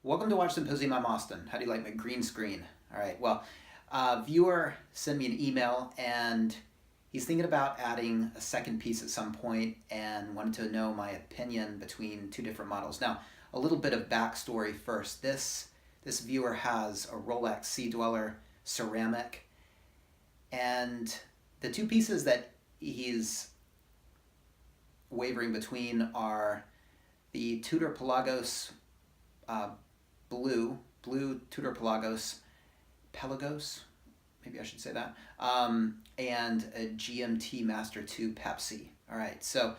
Welcome to Watch Symposium. I'm Austin. How do you like my green screen? All right. Well, viewer sent me an email and he's thinking about adding a second piece at some point and wanted to know my opinion between two different models. Now, a little bit of backstory first. This viewer has a Rolex Sea Dweller ceramic, and the two pieces that he's wavering between are the Tudor Pelagos uh, Blue Tudor Pelagos, maybe I should say that, and a GMT Master 2 Pepsi. All right, so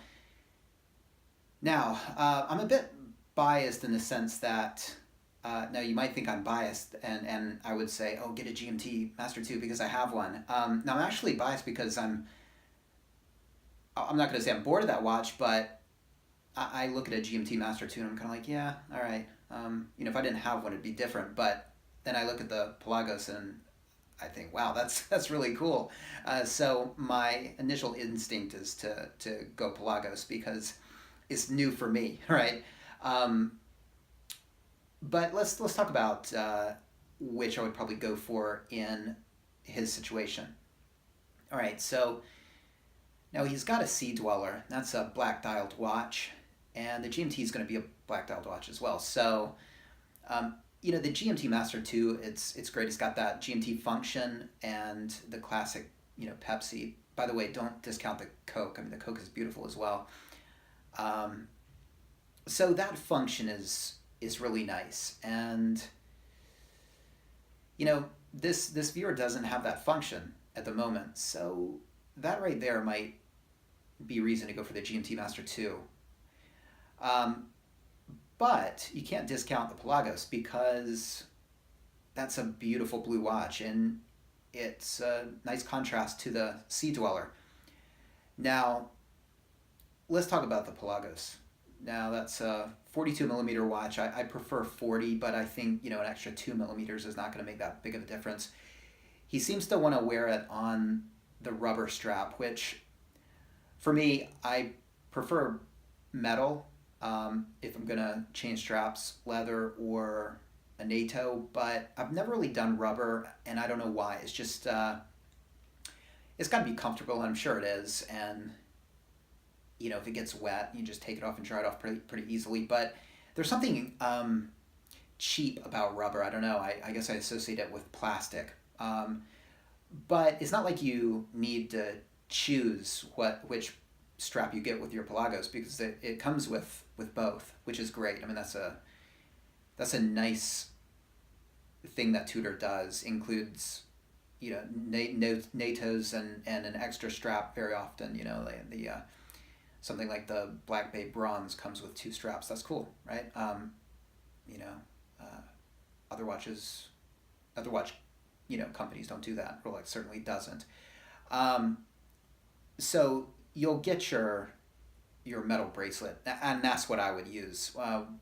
now I'm a bit biased in the sense that now you might think I'm biased, and I would say, oh, get a GMT Master 2 because I have one. Now I'm actually biased because I'm not going to say I'm bored of that watch, but I look at a GMT Master 2 and I'm kind of like, yeah, all right. If I didn't have one, it'd be different. But then I look at the Pelagos and I think, wow, that's really cool. So my initial instinct is to go Pelagos because it's new for me, right? Um, but let's talk about which I would probably go for in his situation. All right, so now he's got a Sea Dweller. That's a black dialed watch, and the GMT is going to be a black dialed watch as well. So, the GMT Master 2, it's great. It's got that GMT function and the classic, Pepsi. By the way, don't discount the Coke. I mean, the Coke is beautiful as well. Um, so that function is really nice, and this viewer doesn't have that function at the moment. So that right there might be reason to go for the GMT Master 2. Um, but you can't discount the Pelagos because that's a beautiful blue watch and it's a nice contrast to the Sea Dweller. Now, let's talk about the Pelagos. Now, that's a 42 millimeter watch. I prefer 40, but I think, an extra 2 millimeters is not going to make that big of a difference. He seems to want to wear it on the rubber strap, which for me, I prefer metal if I'm gonna change straps, leather or a NATO, but I've never really done rubber, and I don't know why. It's just it's got to be comfortable, and I'm sure it is. And if it gets wet, you just take it off and dry it off pretty easily. But there's something cheap about rubber. I don't know. I guess I associate it with plastic. But it's not like you need to choose which strap you get with your Pelagos because it comes with both, which is great. I mean, that's a nice thing that Tudor does. Includes NATOs and an extra strap very often. The something like the Black Bay Bronze comes with two straps. That's cool, right? You know, uh, other watches, other watch companies don't do that. Rolex certainly doesn't. Um, so you'll get your metal bracelet, and that's what I would use.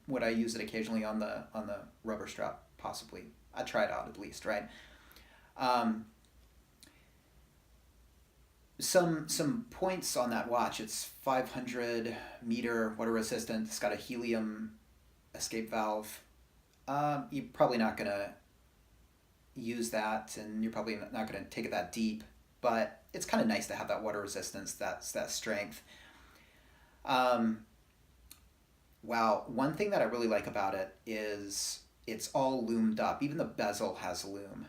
Would I use it occasionally on the rubber strap? Possibly. I'd try it out at least, right? Um, some points on that watch. It's 500-meter water resistant. It's got a helium escape valve. You're probably not gonna use that, and you're probably not gonna take it that deep. But it's kind of nice to have that water resistance, that strength. Um, wow, one thing that I really like about it is it's all loomed up. Even the bezel has loom.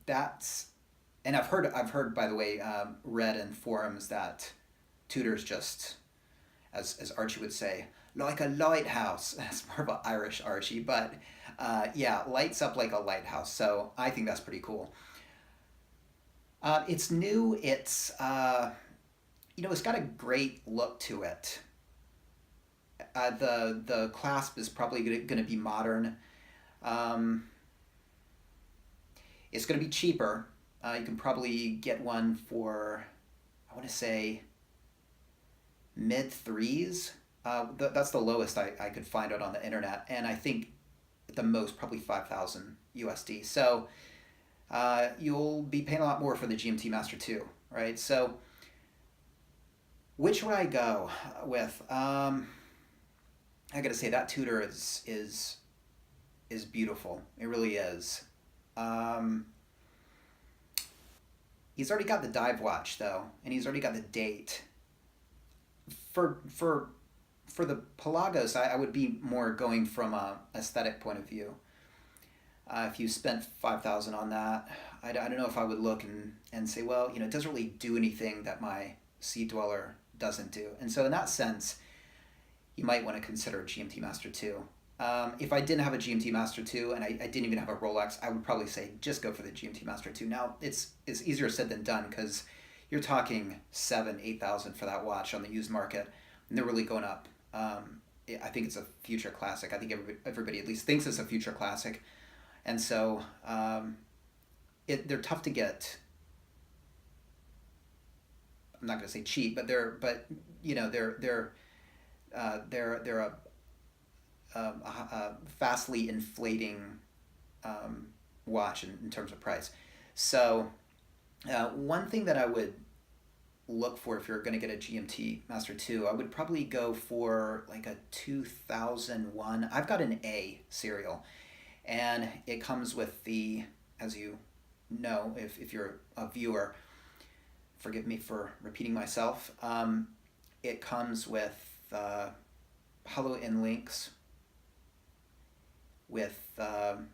That's and I've heard by the way, read in forums that Tudor's just, as Archie would say, like a lighthouse. That's more of an Irish Archie, but yeah, lights up like a lighthouse. So I think that's pretty cool. It's new. It's got a great look to it. The clasp is probably going to be modern. Um, it's going to be cheaper. You can probably get one for, I want to say, mid threes. That's the lowest I could find out on the internet, and I think at the most probably 5,000 USD. So you'll be paying a lot more for the GMT Master 2, right? So which would I go with? I gotta say that Tudor is is beautiful. It really is. Um, he's already got the dive watch though, and he's already got the date. For for for the Pelagos, I would be more going from a aesthetic point of view. If you spent 5,000 on that, I don't know if I would look and say, well, it doesn't really do anything that my Sea Dweller doesn't do. And so in that sense, you might want to consider a GMT Master 2. If I didn't have a GMT Master 2 and I didn't even have a Rolex, I would probably say just go for the GMT Master 2. Now, it's easier said than done because you're talking 7,000, 8,000 for that watch on the used market, and they're really going up. I think it's a future classic. I think everybody at least thinks it's a future classic. And so they're tough to get. I'm not going to say cheap, but they're a fastly inflating watch in terms of price. So one thing that I would look for if you're going to get a GMT Master 2, I would probably go for like a 2001. I've got an A serial, and it comes with the, as you know, if you're a viewer, forgive me for repeating myself, it comes with hollow end links with I'm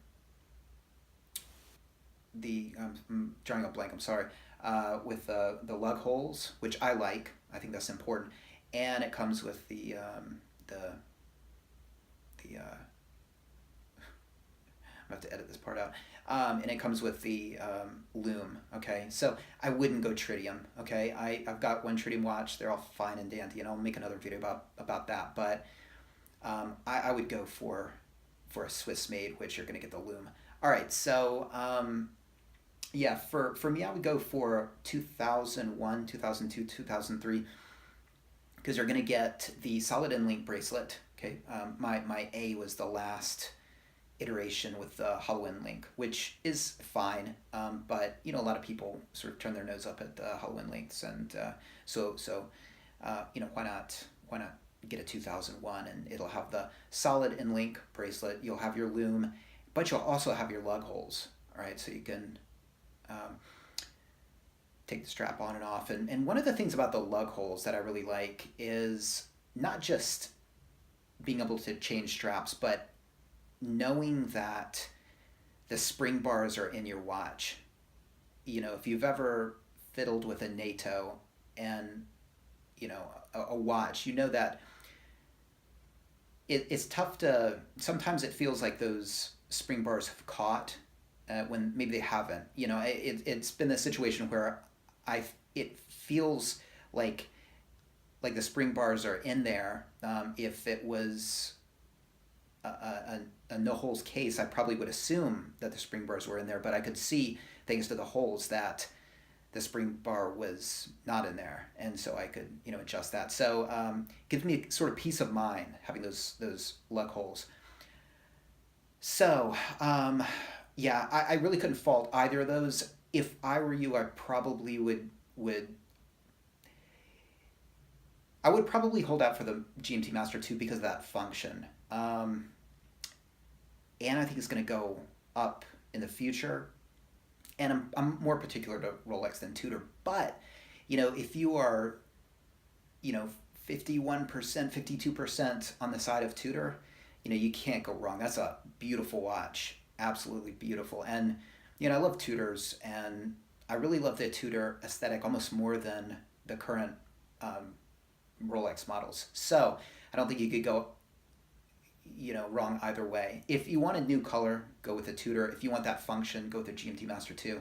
drawing a blank, I'm sorry, with the lug holes, which I like. I think that's important. And it comes with the I have to edit this part out. And it comes with the lume. Okay, so I wouldn't go tritium. Okay, I've got one tritium watch. They're all fine and dandy, and I'll make another video about that. But I would go for a Swiss made, which you're going to get the lume. All right, so yeah, for me, I would go for 2001, 2002, 2003, because you're going to get the solid end link bracelet. Okay, my A was the last iteration with the hollow end link, which is fine, but a lot of people sort of turn their nose up at the hollow end links, and so why not get a 2001, and it'll have the solid end link bracelet. You'll have your lume, but you'll also have your lug holes. All right, so you can take the strap on and off. And one of the things about the lug holes that I really like is not just being able to change straps, but knowing that the spring bars are in your watch. If you've ever fiddled with a NATO and a watch, that it's tough to, sometimes it feels like those spring bars have caught when maybe they haven't. It's been the situation where it feels like the spring bars are in there. If it was a no holes case, I probably would assume that the spring bars were in there, but I could see, thanks to the holes, that the spring bar was not in there, and so I could adjust that. So gives me a sort of peace of mind having those lug holes. So yeah, I really couldn't fault either of those. If I were you, I probably would probably hold out for the GMT Master 2 because of that function. And I think it's going to go up in the future. And I'm more particular to Rolex than Tudor. But, if you are, 51%, 52% on the side of Tudor, you can't go wrong. That's a beautiful watch. Absolutely beautiful. And, I love Tudors, and I really love the Tudor aesthetic almost more than the current Rolex models. So I don't think you could go wrong either way. If you want a new color, go with the Tudor. If you want that function, go with the GMT Master 2.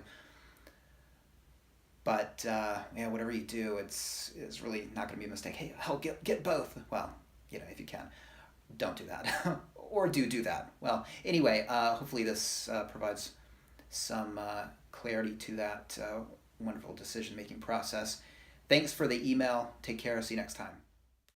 But yeah, whatever you do, it's really not going to be a mistake. Hey, I'll get both. Well, if you can, don't do that, or do that. Well, anyway, hopefully this provides some clarity to that wonderful decision-making process. Thanks for the email. Take care. See you next time.